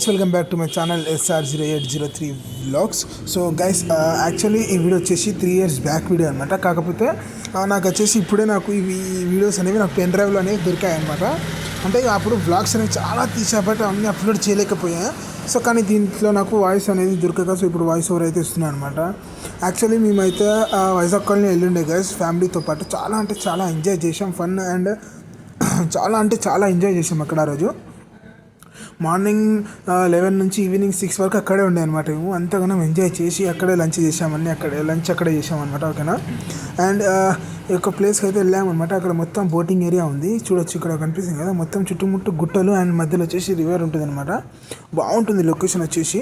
Guys welcome back to my channel SR0803 vlogs. So guys actually ఈ video వచ్చేసి 3 years back video అనమాట. కాకపోతే నాకు వచ్చేసి ఇప్పుడే నాకు ఈ వీడియోస్ అనేవి నాకు పెన్ డ్రైవ్లో అనేవి దొరికాయి అనమాట. అంటే అప్పుడు వ్లాగ్స్ అనేవి చాలా తీసేపట్టి అన్నీ అప్లోడ్ చేయలేకపోయాయి. సో కానీ దీంట్లో నాకు వాయిస్ అనేది దొరకక సో ఇప్పుడు వాయిస్ ఓవర్ అయితే ఇస్తున్నాను అనమాట. యాక్చువల్లీ మేమైతే వైజాగ్ కాలనీ వెళ్ళుండే గైస్ ఫ్యామిలీతో పాటు. చాలా అంటే చాలా ఎంజాయ్ చేసాం, ఫన్ అండ్ చాలా అంటే చాలా ఎంజాయ్ చేసాం అక్కడ. ఆ రోజు మార్నింగ్ 11 నుంచి ఈవినింగ్ 6 వరకు అక్కడే ఉండే అనమాట. మేము అంతగానో ఎంజాయ్ చేసి అక్కడే లంచ్ చేసామని లంచ్ అక్కడే చేసామన్నమాట. ఓకేనా. అండ్ ఈ యొక్క ప్లేస్కి అయితే వెళ్ళామన్నమాట. అక్కడ మొత్తం బోటింగ్ ఏరియా ఉంది, చూడొచ్చు. ఇక్కడ కనిపిస్తుంది కదా, మొత్తం చుట్టుముట్టు గుట్టలు అండ్ మధ్యలో వచ్చేసి రివర్ ఉంటుంది అనమాట. బాగుంటుంది లొకేషన్ వచ్చేసి.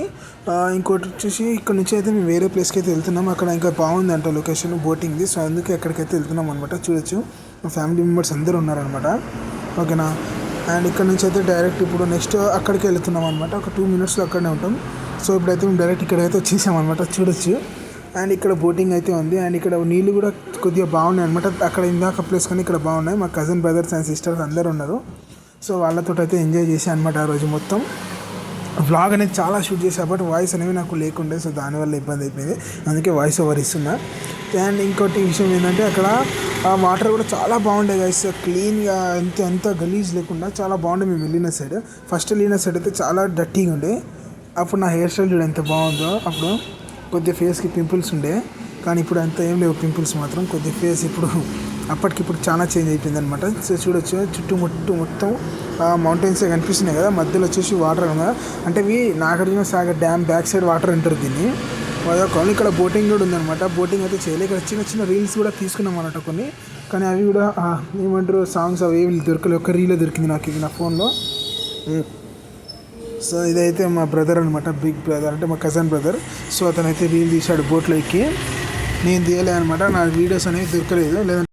ఇంకోటి వచ్చేసి ఇక్కడ నుంచి అయితే మేము వేరే ప్లేస్కి అయితే వెళ్తున్నాం. అక్కడ ఇంకా బాగుంది అంట లొకేషన్ బోటింగ్ది. సో అందుకే అక్కడికైతే వెళ్తున్నాం అనమాట. చూడొచ్చు మా ఫ్యామిలీ మెంబర్స్ అందరూ ఉన్నారనమాట. ఓకేనా. అండ్ ఇక్కడ నుంచి అయితే డైరెక్ట్ ఇప్పుడు నెక్స్ట్ అక్కడికి వెళ్తున్నాం అనమాట. ఒక 2 minutesలో అక్కడనే ఉంటాం. సో ఇప్పుడైతే మేము డైరెక్ట్ ఇక్కడైతే వచ్చేసామన్నమాట. చూడొచ్చు. అండ్ ఇక్కడ బోటింగ్ అయితే ఉంది. అండ్ ఇక్కడ నీళ్ళు కూడా కొద్దిగా బాగున్నాయి అనమాట. అక్కడ ఇందాక ప్లేస్ కానీ ఇక్కడ బాగున్నాయి. మా కజిన్ బ్రదర్స్ అండ్ సిస్టర్స్ అందరూ ఉన్నారు. సో వాళ్ళతో అయితే ఎంజాయ్ చేశాను అనమాట ఆ రోజు మొత్తం. వ్లాగ్ అనేది చాలా షూట్ చేసా, బట్ వాయిస్ అనేవి నాకు లేకుండే. సో దానివల్ల ఇబ్బంది అయిపోయింది, అందుకే వాయిస్ ఓవర్ ఇస్తున్నా. అండ్ ఇంకోటి విషయం ఏంటంటే అక్కడ వాటర్ కూడా చాలా బాగుండే గైస్, క్లీన్గా ఎంత గలీజ్ లేకుండా చాలా బాగుండే. మేము వెళ్ళిన సైడ్ వెళ్ళిన సైడ్ అయితే చాలా డర్టీగా ఉండే. అప్పుడు నా హెయిర్ స్టైల్ చూడ ఎంత బాగుందో. అప్పుడు కొద్దిగా ఫేస్కి పింపుల్స్ ఉండే, కానీ ఇప్పుడు అంత ఏం లేవు పింపుల్స్ మాత్రం. కొద్దిగా ఫేస్ ఇప్పుడు అప్పటికిప్పుడు చాలా చేంజ్ అయిపోయింది అనమాట. సో చూడొచ్చు చుట్టుముట్టు మొత్తం మౌంటైన్సే కనిపిస్తున్నాయి కదా, మధ్యలో వచ్చేసి వాటర్ ఉంది. అంటే ఇవి Nagarjuna Sagar dam back side water అంటారు దీన్ని. కానీ ఇక్కడ బోటింగ్ కూడా ఉందన్నమాట. బోటింగ్ అయితే చేయలేదు. ఇక్కడ చిన్న రీల్స్ కూడా తీసుకున్నాం అన్నమాట కొన్ని, కానీ అవి కూడా ఏమంటారు సాంగ్స్ అవి ఏమి దొరకలేదు. ఒక రీలే దొరికింది నాకు ఇది నా ఫోన్లో. సో ఇదైతే మా బ్రదర్ అనమాట, బిగ్ బ్రదర్ అంటే మా కజిన్ బ్రదర్. సో అతనైతే రీల్ తీశాడు బోట్లో ఎక్కి. నేను తీయలే అనమాట, నా వీడియోస్ అనేవి దొరకలేదు. లేదంటే